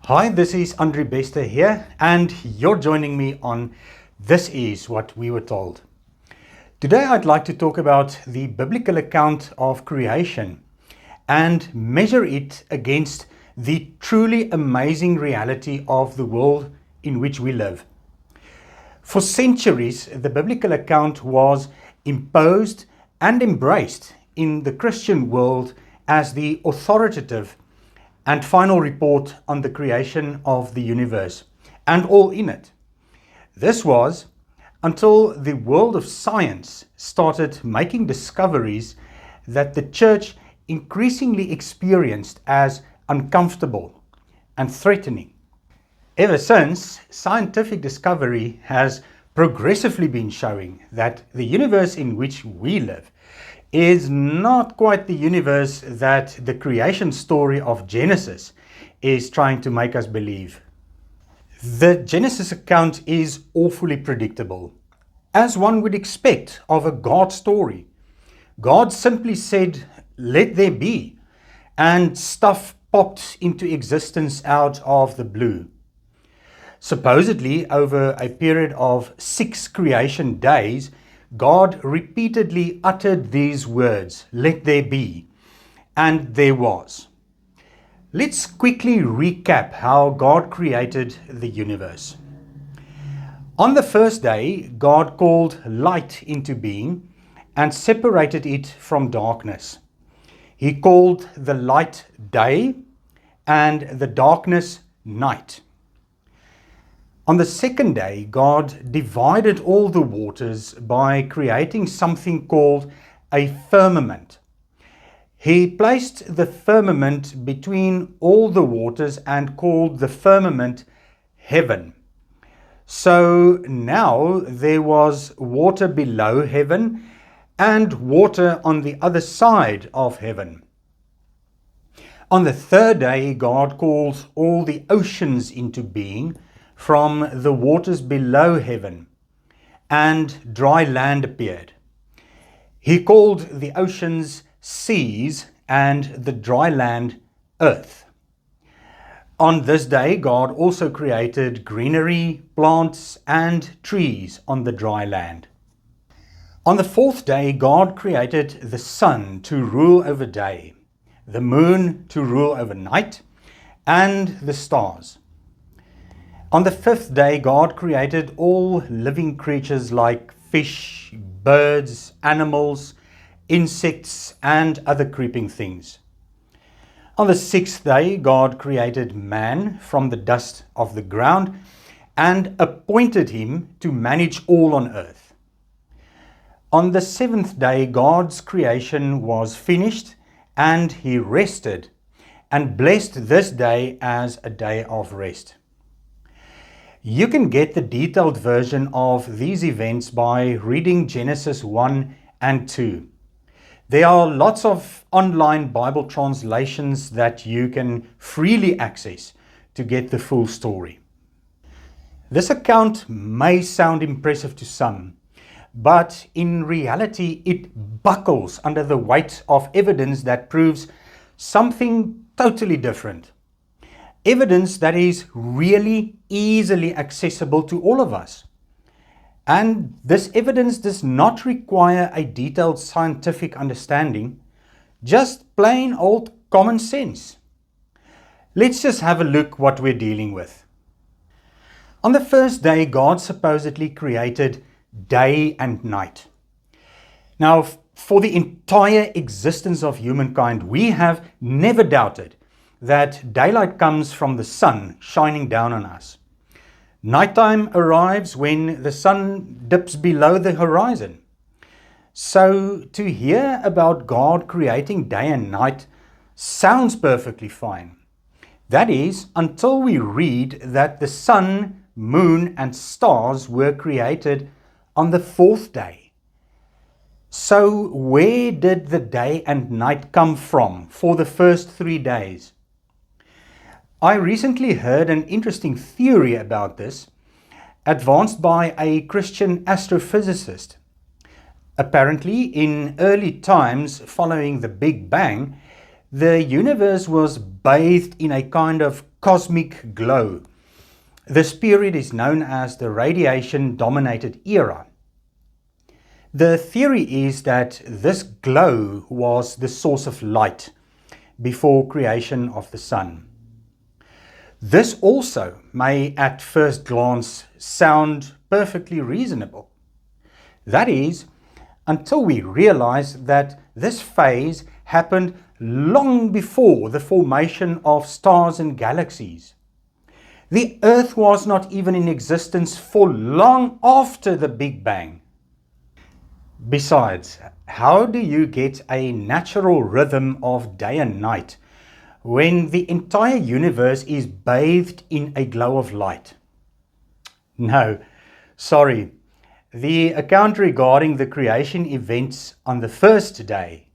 Hi, this is Andre Bester here, and you're joining me on This Is What We Were Told. Today I'd like to talk about the biblical account of creation and measure it against the truly amazing reality of the world in which we live. For centuries, the biblical account was imposed and embraced in the Christian world as the authoritative and final report on the creation of the universe and all in it. This was until the world of science started making discoveries that the church increasingly experienced as uncomfortable and threatening. Ever since, scientific discovery has progressively been showing that the universe in which we live is not quite the universe that the creation story of Genesis is trying to make us believe. The Genesis account is awfully predictable, as one would expect of a God story. God simply said, "Let there be," and stuff popped into existence out of the blue. Supposedly, over a period of 6 creation days, God repeatedly uttered these words, "Let there be," and there was. Let's quickly recap how God created the universe. On the first day, God called light into being and separated it from darkness. He called the light day and the darkness night. On the second day, God divided all the waters by creating something called a firmament. He placed the firmament between all the waters and called the firmament heaven. So now there was water below heaven and water on the other side of heaven. On the third day, God called all the oceans into being from the waters below heaven, and dry land appeared. He called the oceans seas and the dry land earth. On this day, God also created greenery, plants, and trees on the dry land. On the fourth day, God created the sun to rule over day, the moon to rule over night, and the stars. On the fifth day, God created all living creatures like fish, birds, animals, insects, and other creeping things. On the sixth day, God created man from the dust of the ground and appointed him to manage all on earth. On the seventh day, God's creation was finished, and he rested and blessed this day as a day of rest. You can get the detailed version of these events by reading Genesis 1 and 2. There are lots of online Bible translations that you can freely access to get the full story. This account may sound impressive to some, but in reality it buckles under the weight of evidence that proves something totally different. Evidence that is really easily accessible to all of us. And this evidence does not require a detailed scientific understanding, just plain old common sense. Let's just have a look what we're dealing with. On the first day, God supposedly created day and night. Now, for the entire existence of humankind, we have never doubted that daylight comes from the sun shining down on us. Nighttime arrives when the sun dips below the horizon. So to hear about God creating day and night sounds perfectly fine. That is, until we read that the sun, moon, and stars were created on the fourth day. So where did the day and night come from for the first 3 days? I recently heard an interesting theory about this, advanced by a Christian astrophysicist. Apparently, in early times following the Big Bang, the universe was bathed in a kind of cosmic glow. This period is known as the radiation-dominated era. The theory is that this glow was the source of light before creation of the sun. This also may at first glance sound perfectly reasonable. That is, until we realize that this phase happened long before the formation of stars and galaxies. The Earth was not even in existence for long after the Big Bang. Besides, how do you get a natural rhythm of day and night when the entire universe is bathed in a glow of light? No, sorry. The account regarding the creation events on the first day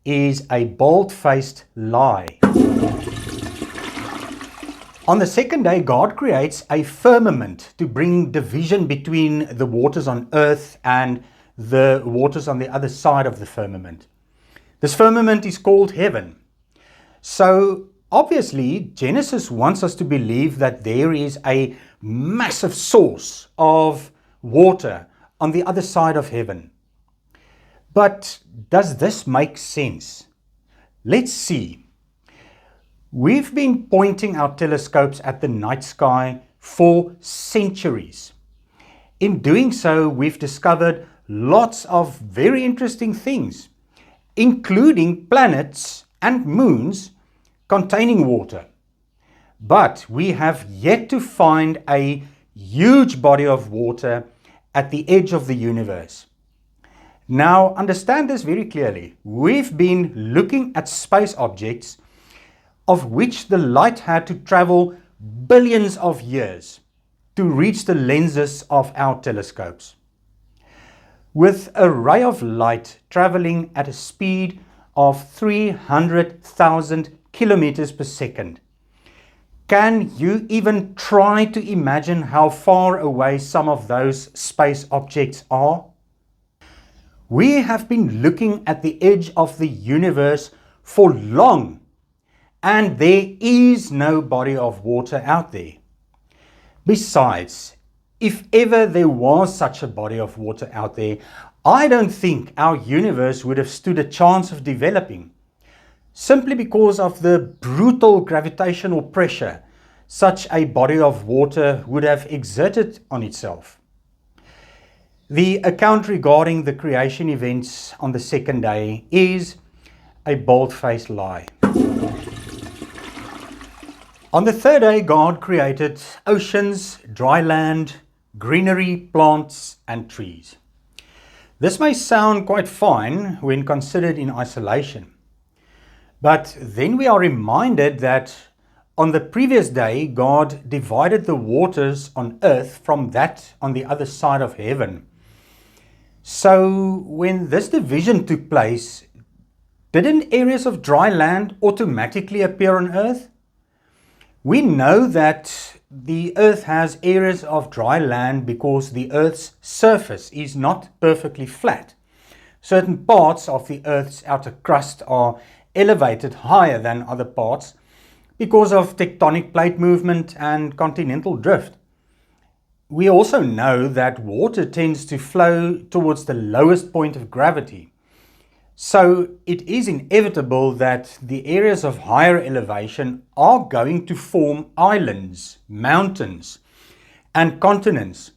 is a bold-faced lie. On the second day, God creates a firmament to bring division between the waters on earth and the waters on the other side of the firmament. This firmament is called heaven. So obviously, Genesis wants us to believe that there is a massive source of water on the other side of heaven. But does this make sense? Let's see. We've been pointing our telescopes at the night sky for centuries. In doing so, we've discovered lots of very interesting things, including planets and moons containing water. But we have yet to find a huge body of water at the edge of the universe. Now, understand this very clearly. We've been looking at space objects of which the light had to travel billions of years to reach the lenses of our telescopes. With a ray of light traveling at a speed of 300,000 kilometers per second, can you even try to imagine how far away some of those space objects are? We have been looking at the edge of the universe for long, and there is no body of water out there. Besides, if ever there was such a body of water out there, I don't think our universe would have stood a chance of developing, simply because of the brutal gravitational pressure such a body of water would have exerted on itself. The account regarding the creation events on the second day is a bold-faced lie. On the third day, God created oceans, dry land, greenery, plants, and trees. This may sound quite fine when considered in isolation. But then we are reminded that on the previous day, God divided the waters on earth from that on the other side of heaven. So when this division took place, didn't areas of dry land automatically appear on earth? We know that the earth has areas of dry land because the earth's surface is not perfectly flat. Certain parts of the earth's outer crust are elevated higher than other parts because of tectonic plate movement and continental drift. We also know that water tends to flow towards the lowest point of gravity. So it is inevitable that the areas of higher elevation are going to form islands, mountains, and continents,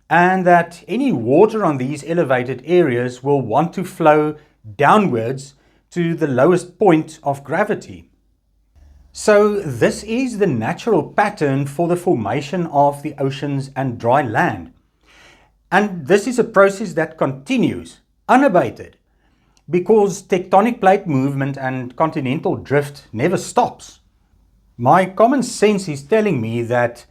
and that any water on these elevated areas will want to flow downwards to the lowest point of gravity. So this is the natural pattern for the formation of the oceans and dry land. And this is a process that continues unabated, because tectonic plate movement and continental drift never stops. My common sense is telling me that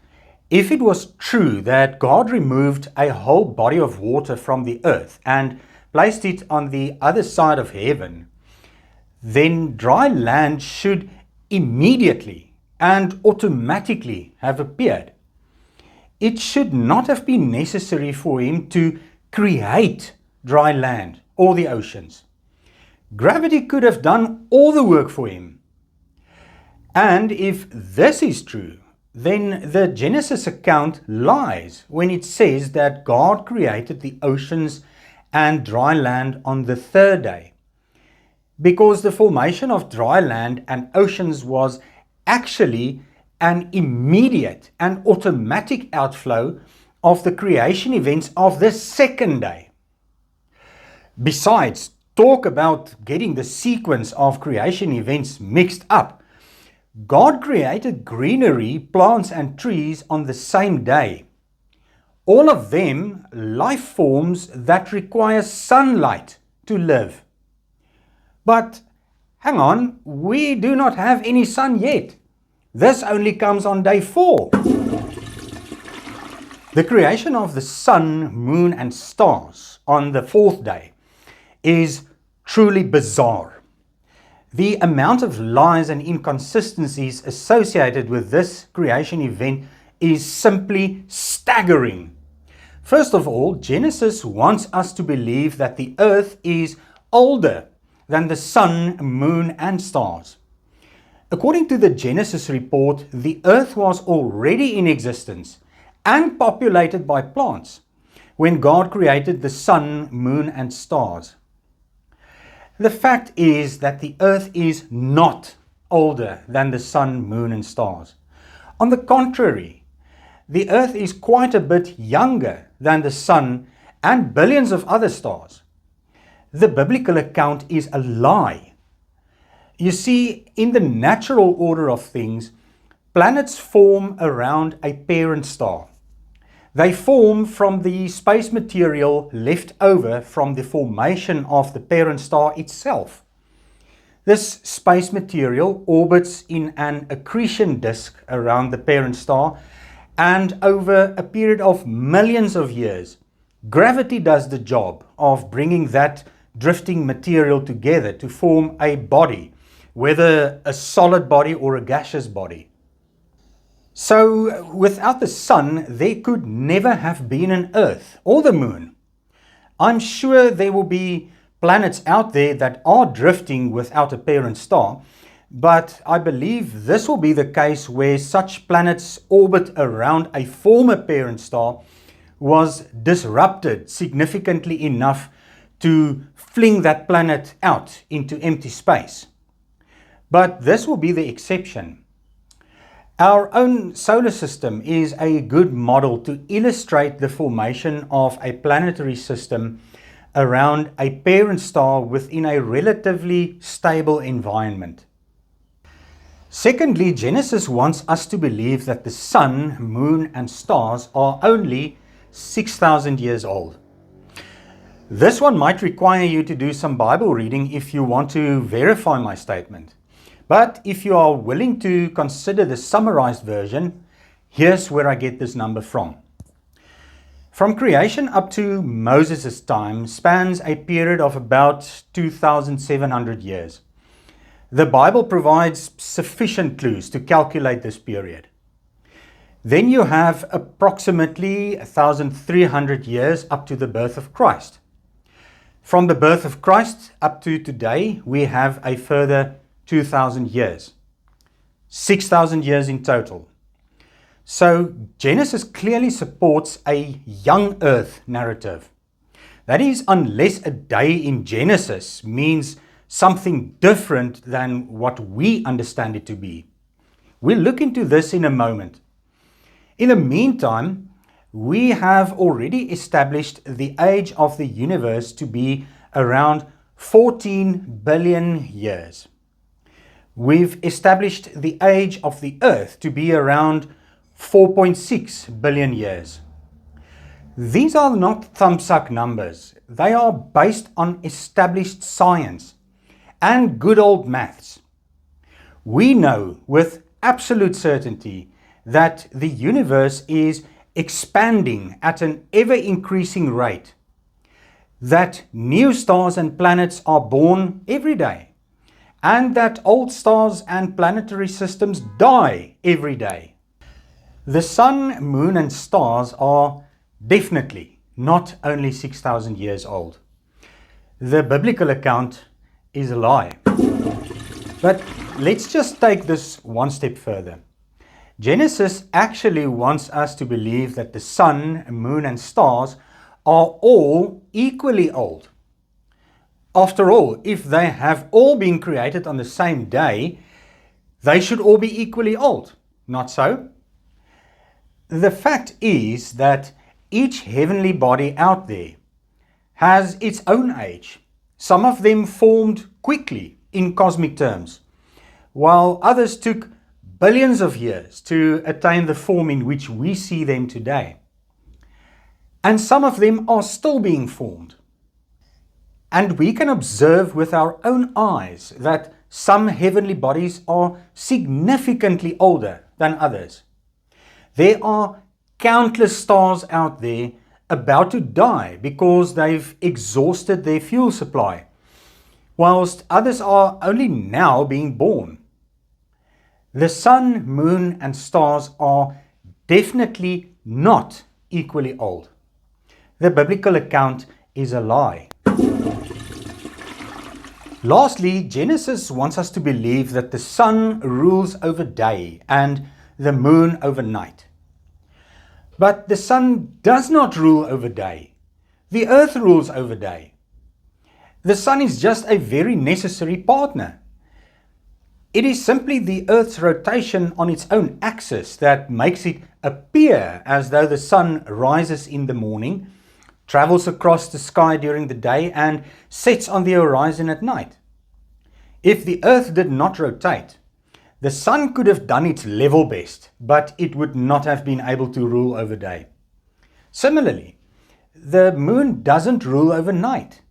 if it was true that God removed a whole body of water from the earth and placed it on the other side of heaven, then dry land should immediately and automatically have appeared. It should not have been necessary for him to create dry land or the oceans. Gravity could have done all the work for him. And if this is true, then the Genesis account lies when it says that God created the oceans and dry land on the third day, because the formation of dry land and oceans was actually an immediate and automatic outflow of the creation events of the second day. Besides, talk about getting the sequence of creation events mixed up. God created greenery, plants and trees on the same day. All of them life forms that require sunlight to live. But hang on, we do not have any sun yet. This only comes on day 4. The creation of the sun, moon and stars on the 4th day is truly bizarre. The amount of lies and inconsistencies associated with this creation event is simply staggering. First of all, Genesis wants us to believe that the earth is older than the sun, moon and stars. According to the Genesis report, the earth was already in existence and populated by plants when God created the sun, moon and stars. The fact is that the earth is not older than the sun, moon and stars. On the contrary, the earth is quite a bit younger than the sun and billions of other stars. The biblical account is a lie. You see, in the natural order of things, planets form around a parent star. They form from the space material left over from the formation of the parent star itself. This space material orbits in an accretion disk around the parent star, and over a period of millions of years, gravity does the job of bringing that drifting material together to form a body, whether a solid body or a gaseous body. So without the sun, there could never have been an earth or the moon. I'm sure there will be planets out there that are drifting without a parent star, but I believe this will be the case where such planets orbit around a former parent star was disrupted significantly enough to fling that planet out into empty space. But this will be the exception. Our own solar system is a good model to illustrate the formation of a planetary system around a parent star within a relatively stable environment. Secondly, Genesis wants us to believe that the sun, moon and stars are only 6,000 years old. This one might require you to do some Bible reading if you want to verify my statement. But if you are willing to consider the summarized version, here's where I get this number from. From creation up to Moses' time spans a period of about 2,700 years. The Bible provides sufficient clues to calculate this period. Then you have approximately 1,300 years up to the birth of Christ. From the birth of Christ up to today, we have a further 2,000 years. 6,000 years in total. So Genesis clearly supports a young earth narrative. That is, unless a day in Genesis means something different than what we understand it to be. We'll look into this in a moment. In the meantime, we have already established the age of the universe to be around 14 billion years. We've established the age of the earth to be around 4.6 billion years. These are not thumbsuck numbers. They are based on established science and good old maths. We know with absolute certainty that the universe is expanding at an ever-increasing rate, that new stars and planets are born every day, and that old stars and planetary systems die every day. The sun, moon and stars are definitely not only 6,000 years old. The biblical account is a lie. But let's just take this one step further. Genesis actually wants us to believe that the sun, moon, and stars are all equally old. After all, if they have all been created on the same day, they should all be equally old. Not so? The fact is that each heavenly body out there has its own age. Some of them formed quickly in cosmic terms, while others took billions of years to attain the form in which we see them today. And some of them are still being formed. And we can observe with our own eyes that some heavenly bodies are significantly older than others. There are countless stars out there about to die because they've exhausted their fuel supply, whilst others are only now being born. The sun, moon, and stars are definitely not equally old. The biblical account is a lie. Lastly, Genesis wants us to believe that the sun rules over day and the moon over night. But the sun does not rule over day. The earth rules over day. The sun is just a very necessary partner. It is simply the earth's rotation on its own axis that makes it appear as though the sun rises in the morning, travels across the sky during the day, and sets on the horizon at night. If the earth did not rotate, the sun could have done its level best, but it would not have been able to rule over day. Similarly, the moon doesn't rule over night.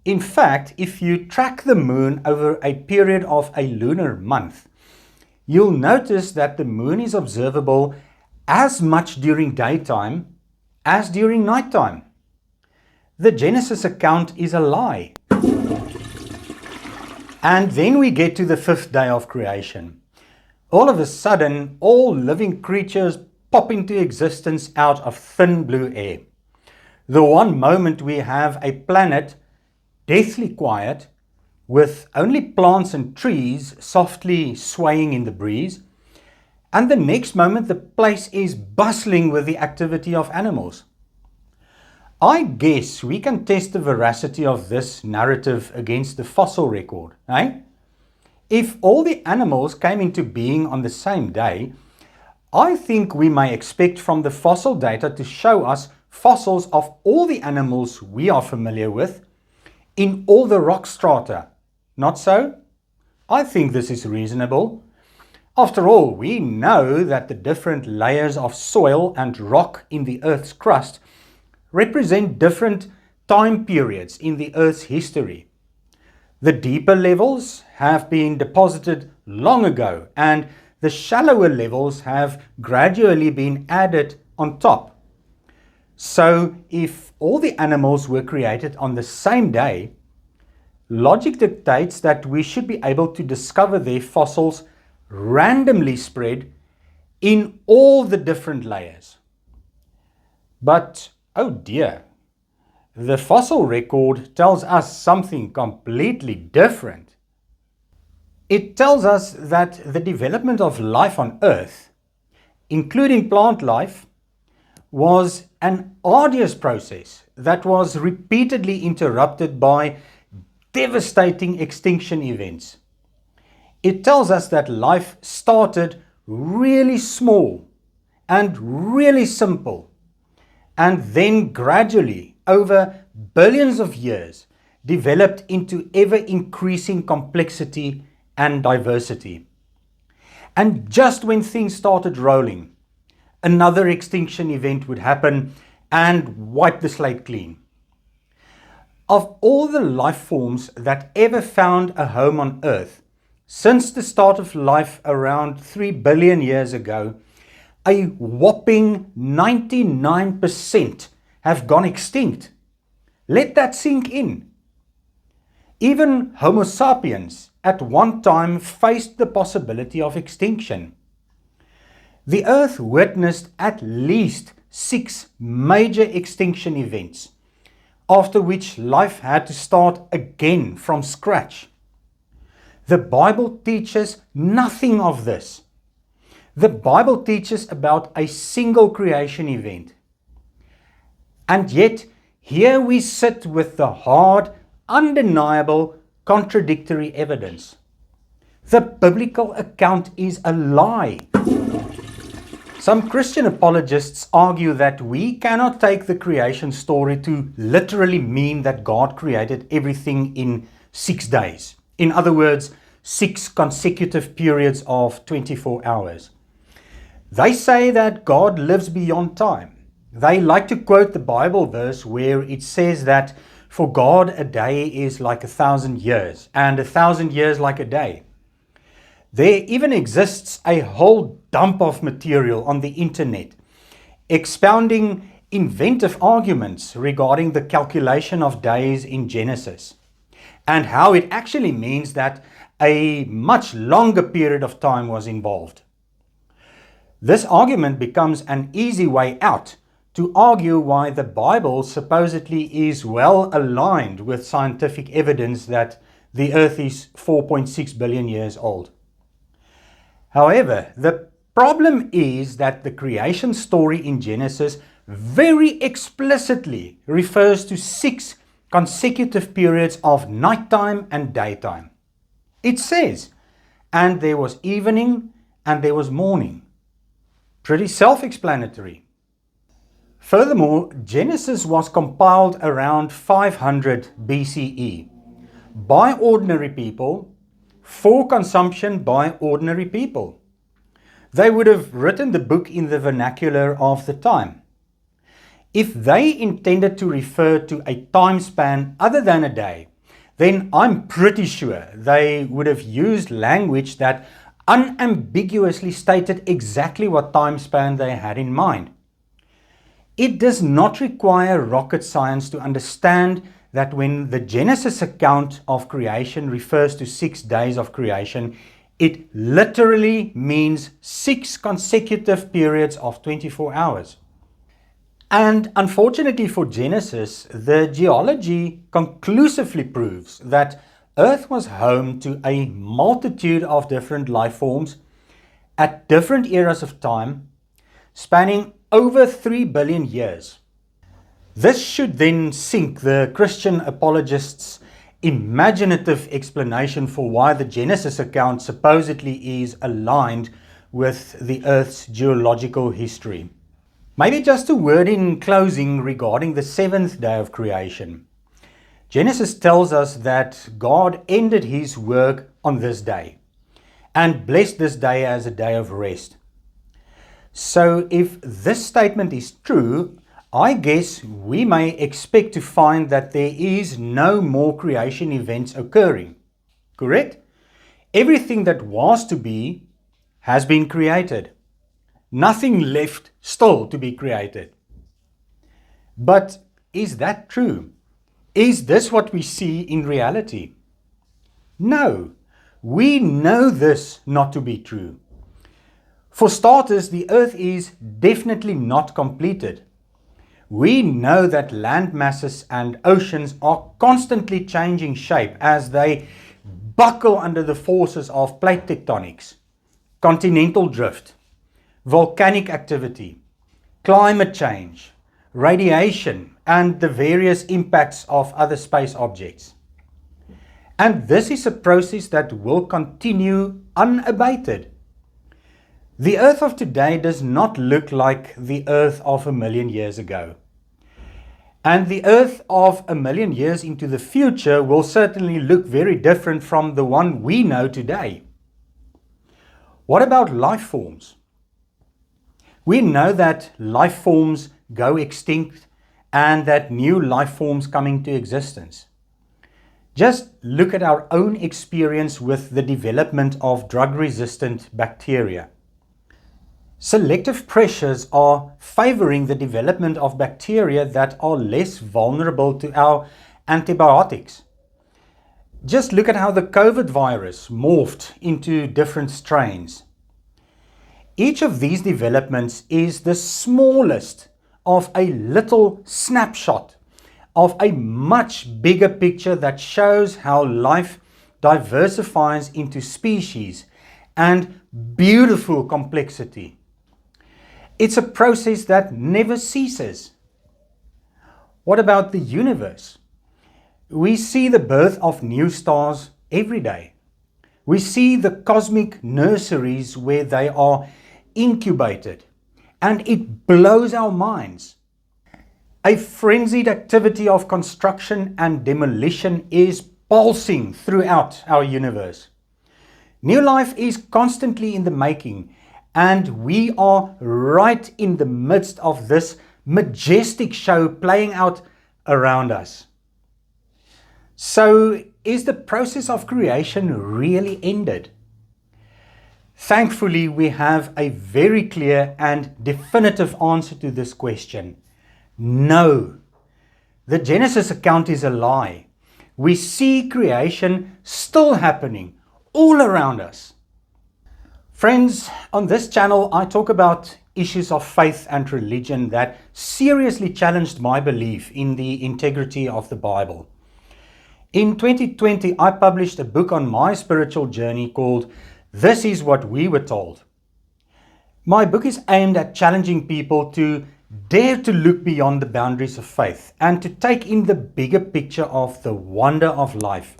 In fact, if you track the moon over a period of a lunar month, you'll notice that the moon is observable as much during daytime as during nighttime. The Genesis account is a lie. And then we get to the fifth day of creation. All of a sudden, all living creatures pop into existence out of thin blue air. The one moment we have a planet deathly quiet, with only plants and trees softly swaying in the breeze, and the next moment the place is bustling with the activity of animals. I guess we can test the veracity of this narrative against the fossil record, eh? If all the animals came into being on the same day, I think we may expect from the fossil data to show us fossils of all the animals we are familiar with in all the rock strata. Not so? I think this is reasonable. After all, we know that the different layers of soil and rock in the Earth's crust represent different time periods in the Earth's history. The deeper levels have been deposited long ago, and the shallower levels have gradually been added on top. So, if all the animals were created on the same day, logic dictates that we should be able to discover their fossils randomly spread in all the different layers. But, oh dear, the fossil record tells us something completely different. It tells us that the development of life on Earth, including plant life, was an arduous process that was repeatedly interrupted by devastating extinction events. It tells us that life started really small and really simple, and then gradually, over billions of years, developed into ever-increasing complexity and diversity. And just when things started rolling, another extinction event would happen and wipe the slate clean. Of all the life forms that ever found a home on Earth, since the start of life around 3 billion years ago, a whopping 99% have gone extinct. Let that sink in. Even Homo sapiens at one time faced the possibility of extinction. The Earth witnessed at least 6 major extinction events, after which life had to start again from scratch. The Bible teaches nothing of this. The Bible teaches about a single creation event. And yet, here we sit with the hard, undeniable, contradictory evidence. The biblical account is a lie. Some Christian apologists argue that we cannot take the creation story to literally mean that God created everything in 6 days. In other words, 6 consecutive periods of 24 hours. They say that God lives beyond time. They like to quote the Bible verse where it says that for God a day is like 1,000 years and 1,000 years like a day. There even exists a whole dump of material on the internet expounding inventive arguments regarding the calculation of days in Genesis and how it actually means that a much longer period of time was involved. This argument becomes an easy way out to argue why the Bible supposedly is well aligned with scientific evidence that the earth is 4.6 billion years old. However, the problem is that the creation story in Genesis very explicitly refers to 6 consecutive periods of nighttime and daytime. It says, "And there was evening and there was morning." Pretty self-explanatory. Furthermore, Genesis was compiled around 500 BCE by ordinary people for consumption by ordinary people. They would have written the book in the vernacular of the time. If they intended to refer to a time span other than a day, then I'm pretty sure they would have used language that unambiguously stated exactly what time span they had in mind. It does not require rocket science to understand that when the Genesis account of creation refers to 6 days of creation, it literally means 6 consecutive periods of 24 hours. And unfortunately for Genesis, the geology conclusively proves that Earth was home to a multitude of different life forms at different eras of time, spanning over 3 billion years. This should then sink the Christian apologists' imaginative explanation for why the Genesis account supposedly is aligned with the Earth's geological history. Maybe just a word in closing regarding the 7th day of creation. Genesis tells us that God ended his work on this day and blessed this day as a day of rest. So if this statement is true, I guess we may expect to find that there is no more creation events occurring. Correct? Everything that was to be has been created. Nothing left still to be created. But is that true? Is this what we see in reality? No, we know this not to be true. For starters, the earth is definitely not completed. We know that land masses and oceans are constantly changing shape as they buckle under the forces of plate tectonics, continental drift, volcanic activity, climate change, radiation, and the various impacts of other space objects. And this is a process that will continue unabated. The Earth of today does not look like the Earth of 1,000,000 years ago. And the Earth of 1,000,000 years into the future will certainly look very different from the one we know today. What about life forms? We know that life forms go extinct and that new life forms come into existence. Just look at our own experience with the development of drug-resistant bacteria. Selective pressures are favoring the development of bacteria that are less vulnerable to our antibiotics. Just look at how the COVID virus morphed into different strains. Each of these developments is the smallest of a little snapshot of a much bigger picture that shows how life diversifies into species and beautiful complexity. It's a process that never ceases. What about the universe? We see the birth of new stars every day. We see the cosmic nurseries where they are incubated, and it blows our minds. A frenzied activity of construction and demolition is pulsing throughout our universe. New life is constantly in the making, and we are right in the midst of this majestic show playing out around us. So, is the process of creation really ended? Thankfully, we have a very clear and definitive answer to this question. No. The Genesis account is a lie. We see creation still happening all around us. Friends, on this channel I talk about issues of faith and religion that seriously challenged my belief in the integrity of the Bible. In 2020, I published a book on my spiritual journey called This Is What We Were Told. My book is aimed at challenging people to dare to look beyond the boundaries of faith and to take in the bigger picture of the wonder of life.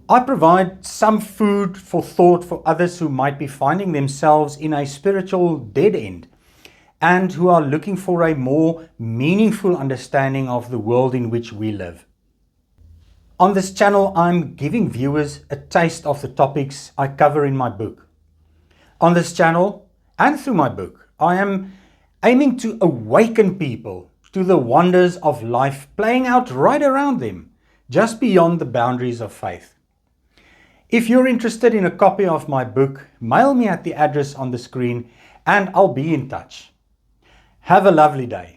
I provide some food for thought for others who might be finding themselves in a spiritual dead end and who are looking for a more meaningful understanding of the world in which we live. On this channel, I'm giving viewers a taste of the topics I cover in my book. On this channel and through my book, I am aiming to awaken people to the wonders of life playing out right around them, just beyond the boundaries of faith. If you're interested in a copy of my book, mail me at the address on the screen and I'll be in touch. Have a lovely day.